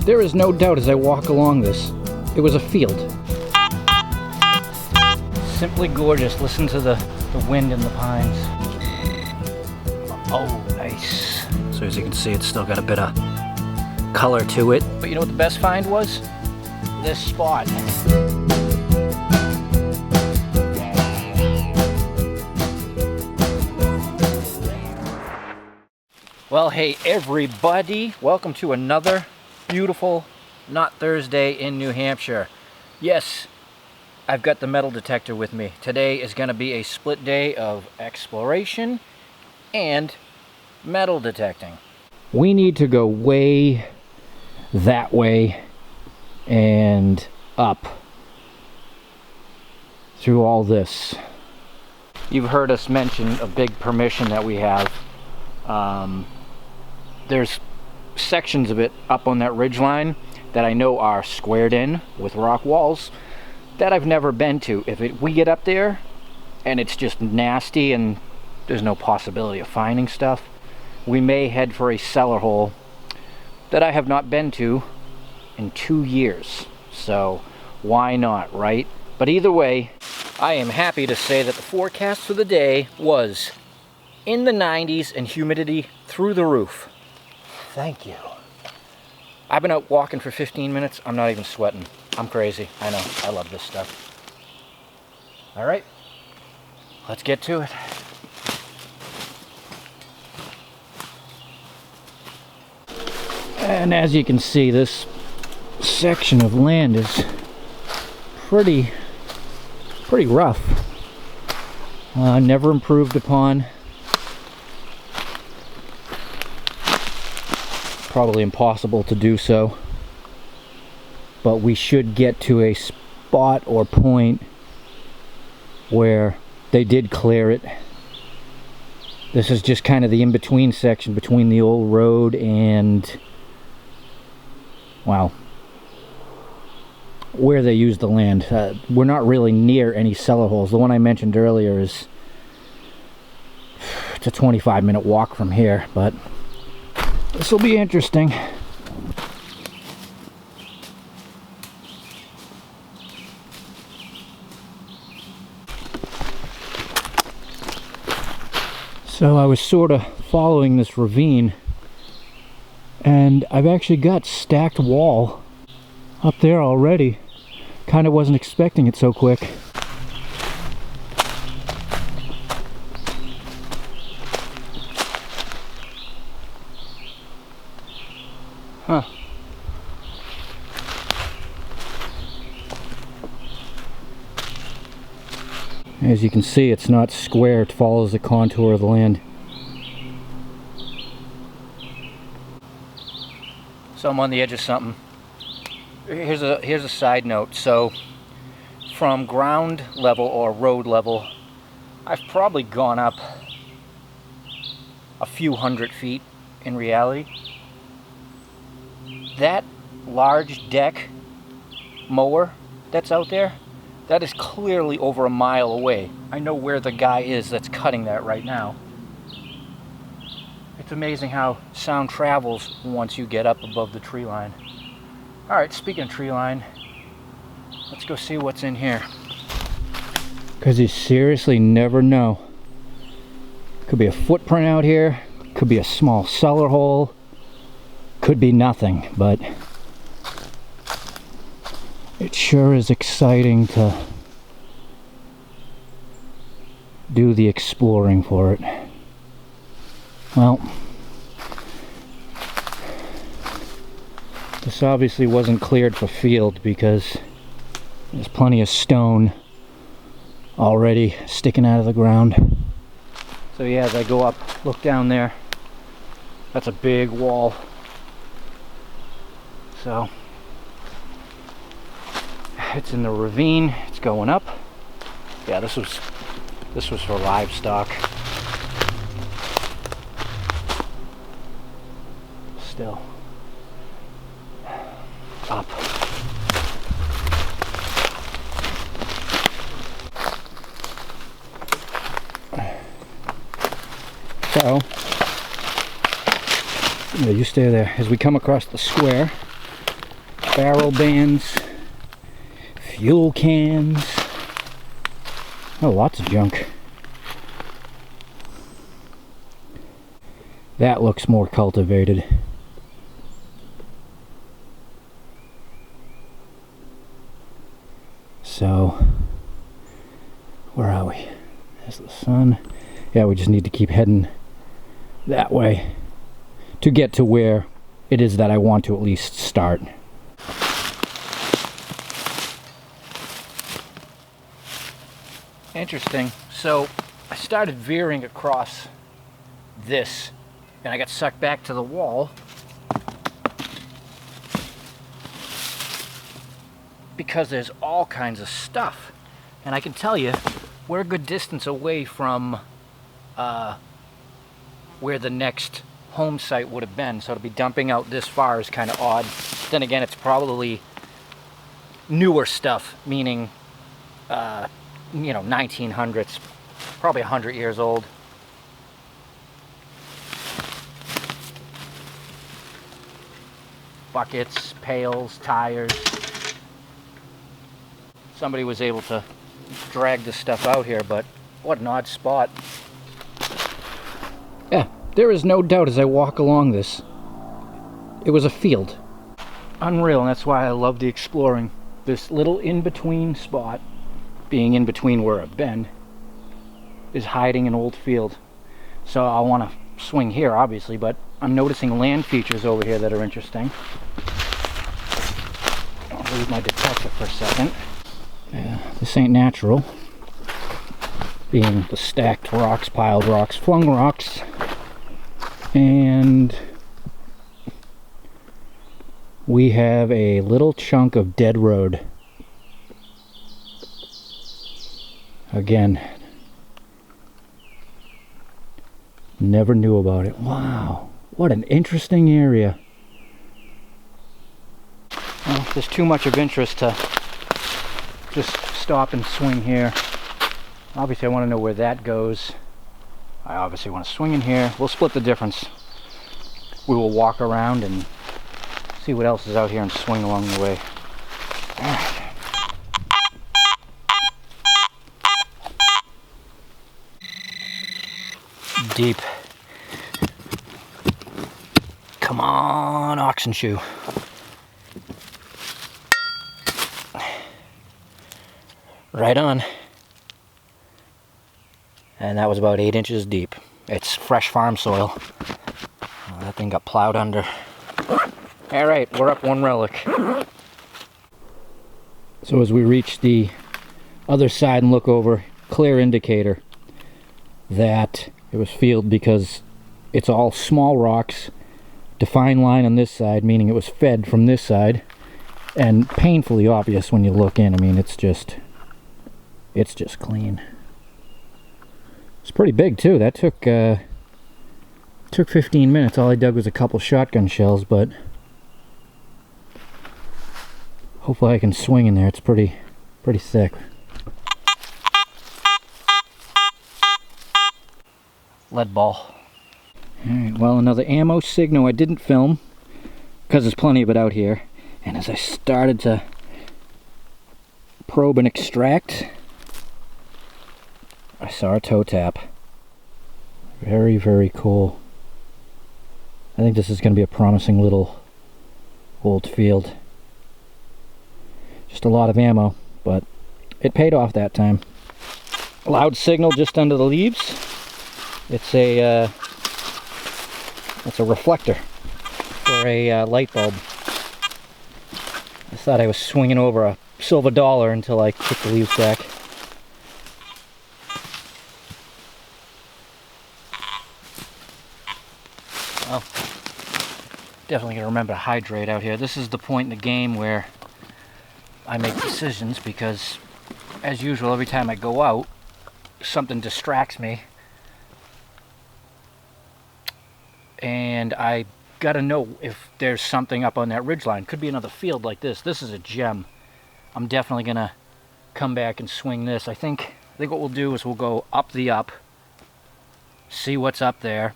There is no doubt as I walk along this, it was a field. Simply gorgeous. Listen to the wind in the pines. Oh, nice. So as you can see, it's still got a bit of color to it. But you know what the best find was? This spot. Well, hey everybody, welcome to another beautiful not Thursday in New Hampshire. Yes, I've got the metal detector with me. Today is going to be a split day of exploration and metal detecting. We need to go way that way and up through all this. You've heard us mention a big permission that we have. There's sections of it up on that ridge line that I know are squared in with rock walls that I've never been to. If we get up there and it's just nasty and there's no possibility of finding stuff, we may head for a cellar hole that I have not been to in 2 years. So why not, right? But either way, I am happy to say that the forecast for the day was in the 90s and humidity through the roof. Thank you. I've been out walking for 15 minutes. I'm not even sweating. I'm crazy. I know. I love this stuff. All right. Let's get to it. And as you can see, this section of land is pretty rough. Never improved upon. Probably impossible to do so, but we should get to a spot or point where they did clear it. This is just kind of the in-between section between the old road and, wow, where they use the land. We're not really near any cellar holes. The one I mentioned earlier is, it's a 25-minute walk from here, but this will be interesting. So I was sort of following this ravine, and I've actually got stacked wall up there already. Kind of wasn't expecting it so quick. Huh. As you can see, it's not square, it follows the contour of the land. So I'm on the edge of something. Here's a side note. So from ground level or road level, I've probably gone up a few hundred feet in reality. That large deck mower that's out there, that is clearly over a mile away. I know where the guy is that's cutting that right now. It's amazing how sound travels once you get up above the tree line. Alright, speaking of tree line, let's go see what's in here. Because you seriously never know. Could be a footprint out here, could be a small cellar hole, could be nothing, but it sure is exciting to do the exploring for it. Well, this obviously wasn't cleared for field because there's plenty of stone already sticking out of the ground. So yeah, as I go up, look down there, that's a big wall. So it's in the ravine, it's going up. Yeah, this was for livestock. Still up. So yeah, you stay there as we come across the square. barrel bands, fuel cans. Oh, lots of junk. That looks more cultivated. So, where are we? There's the sun. Yeah, we just need to keep heading that way to get to where it is that I want to at least start. Interesting. So, I started veering across this, and I got sucked back to the wall because there's all kinds of stuff. And I can tell you, we're a good distance away from where the next home site would have been, so to be dumping out this far is kind of odd. Then again, it's probably newer stuff, meaning, you know, 1900s, probably 100 years old. Buckets, pails, tires. Somebody was able to drag this stuff out here, but what an odd spot. Yeah, there is no doubt as I walk along this, it was a field. Unreal, and that's why I love the exploring. This little in-between spot, being in between where I've been, is hiding an old field. So I want to swing here, obviously, but I'm noticing land features over here that are interesting. I'll leave my detector for a second. Yeah, this ain't natural. Being the stacked rocks, piled rocks, flung rocks. And we have a little chunk of dead road. Again, never knew about it. Wow, what an interesting area. Well, if there's too much of interest to just stop and swing here. Obviously I want to know where that goes. I obviously want to swing in here. We'll split the difference. We will walk around and see what else is out here and swing along the way. Alright. Deep. Come on, oxen shoe. Right on. And that was about 8 inches deep. It's fresh farm soil. Oh, that thing got plowed under. Alright, we're up one relic. So as we reach the other side and look over, clear indicator that it was field because it's all small rocks, defined line on this side, meaning it was fed from this side, and painfully obvious when you look in. I mean, it's just clean. It's pretty big too. That took 15 minutes. All I dug was a couple shotgun shells, but hopefully I can swing in there. It's pretty thick. Lead ball. Alright, well, another ammo signal I didn't film because there's plenty of it out here. And as I started to probe and extract, I saw a toe tap. Very, very cool. I think this is going to be a promising little old field. Just a lot of ammo, but it paid off that time. Loud signal just under the leaves. It's a reflector for a light bulb. I thought I was swinging over a silver dollar until I kicked the leaves back. Well, definitely gonna remember to hydrate out here. This is the point in the game where I make decisions because, as usual, every time I go out, something distracts me. And I gotta know if there's something up on that ridgeline. Could be another field like this. This is a gem. I'm definitely gonna come back and swing this. I think what we'll do is we'll go up the up, see what's up there.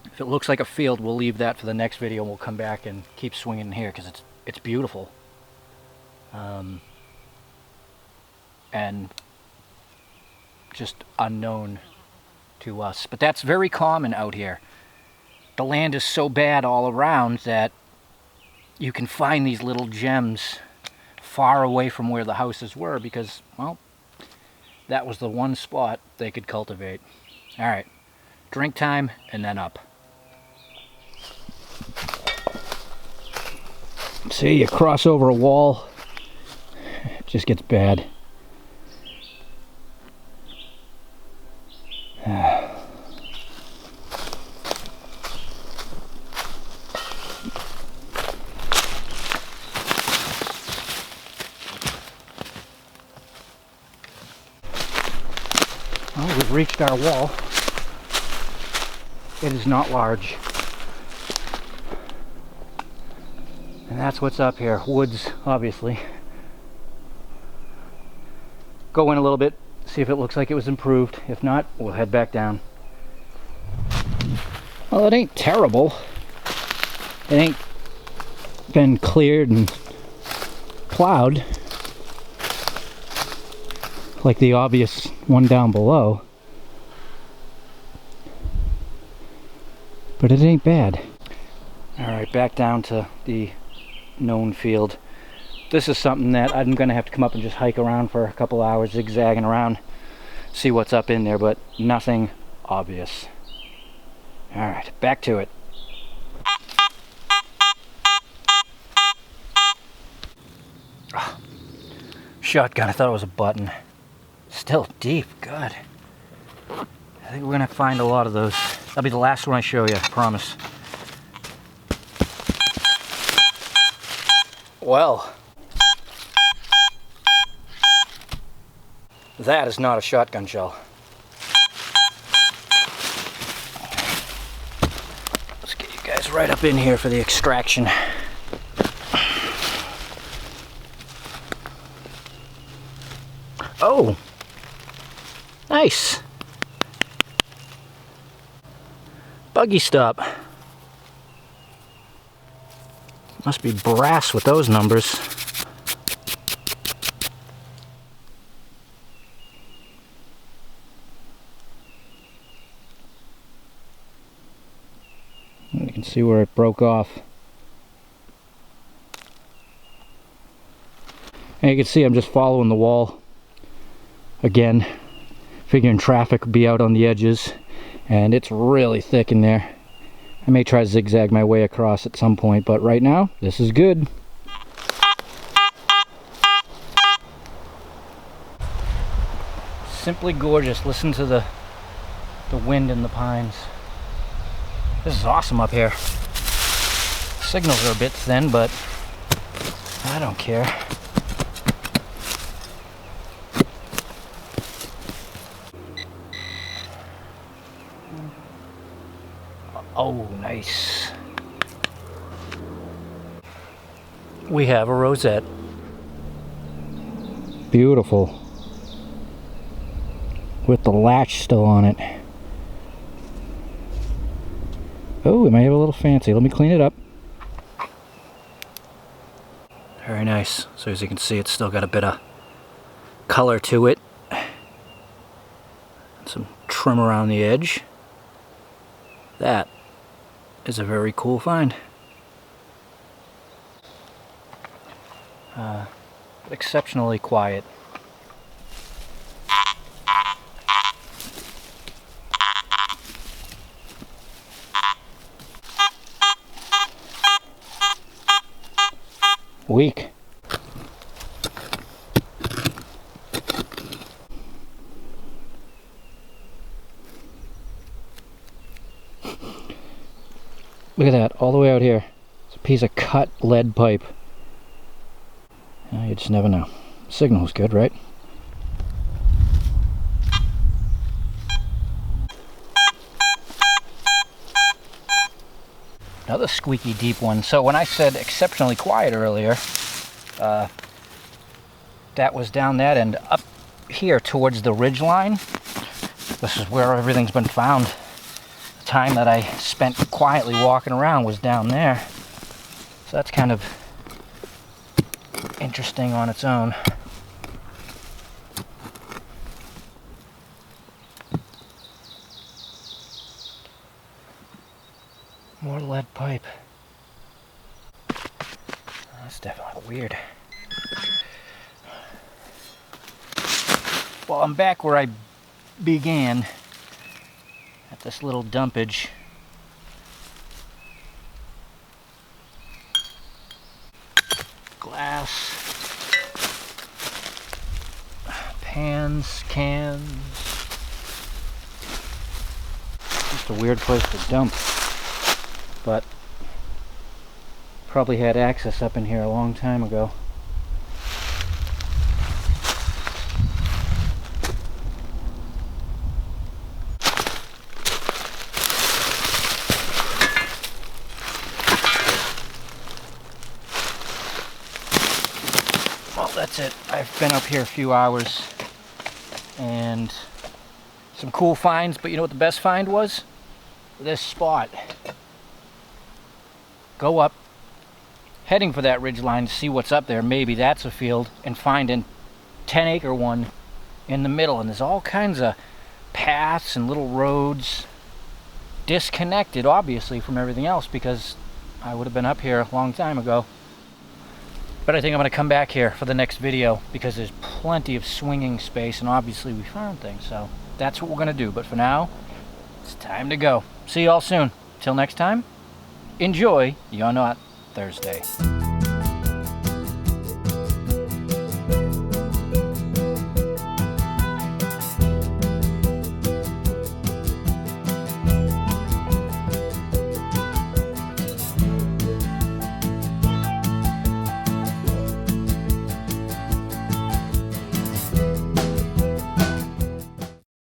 If it looks like a field, we'll leave that for the next video and we'll come back and keep swinging here because it's it's beautiful. And just unknown to us. But that's very common out here. The land is so bad all around that you can find these little gems far away from where the houses were because, well, that was the one spot they could cultivate. All right, drink time and then up. See, you cross over a wall, it just gets bad. Well, we've reached our wall. It is not large. And that's what's up here. Woods, obviously. Go in a little bit, see if it looks like it was improved. If not, we'll head back down. Well, it ain't terrible. It ain't been cleared and plowed like the obvious one down below. But it ain't bad. Alright, back down to the known field. This is something that I'm going to have to come up and just hike around for a couple hours, zigzagging around, see what's up in there, but nothing obvious. Alright, back to it. Oh, shotgun, I thought it was a button. Still deep, God. I think we're going to find a lot of those. That'll be the last one I show you, I promise. Well, that is not a shotgun shell. Let's get you guys right up in here for the extraction. Oh, nice. Buggy stop. Must be brass with those numbers. You can see where it broke off. And you can see I'm just following the wall. Again, figuring traffic would be out on the edges, and it's really thick in there. I may try to zigzag my way across at some point, but right now, this is good. Simply gorgeous. Listen to the wind in the pines. This is awesome up here. Signals are a bit thin, but I don't care. Oh, nice. We have a rosette. Beautiful. With the latch still on it. Oh, it may have a little fancy. Let me clean it up. Very nice. So as you can see, it's still got a bit of color to it. Some trim around the edge. That is a very cool find. Exceptionally quiet. Weak. Look at that, all the way out here. It's a piece of cut lead pipe. You just never know. Signal's good, right? Another squeaky deep one. So when I said exceptionally quiet earlier, that was down that end. Up here towards the ridge line, this is where everything's been found. The time that I spent quietly walking around was down there. So that's kind of interesting on its own. More lead pipe. That's definitely weird. Well, I'm back where I began, at this little dumpage. Glass, pans, cans. Just a weird place to dump, but probably had access up in here a long time ago. Well, that's it. I've been up here a few hours and some cool finds, but you know what the best find was? This spot. Go up, heading for that ridge line to see what's up there. Maybe that's a field, and find a 10-acre one in the middle. And there's all kinds of paths and little roads, disconnected obviously from everything else, because I would have been up here a long time ago. But I think I'm going to come back here for the next video because there's plenty of swinging space, and obviously we found things, so that's what we're going to do. But for now, it's time to go. See you all soon. Till next time, enjoy your Not Thursday.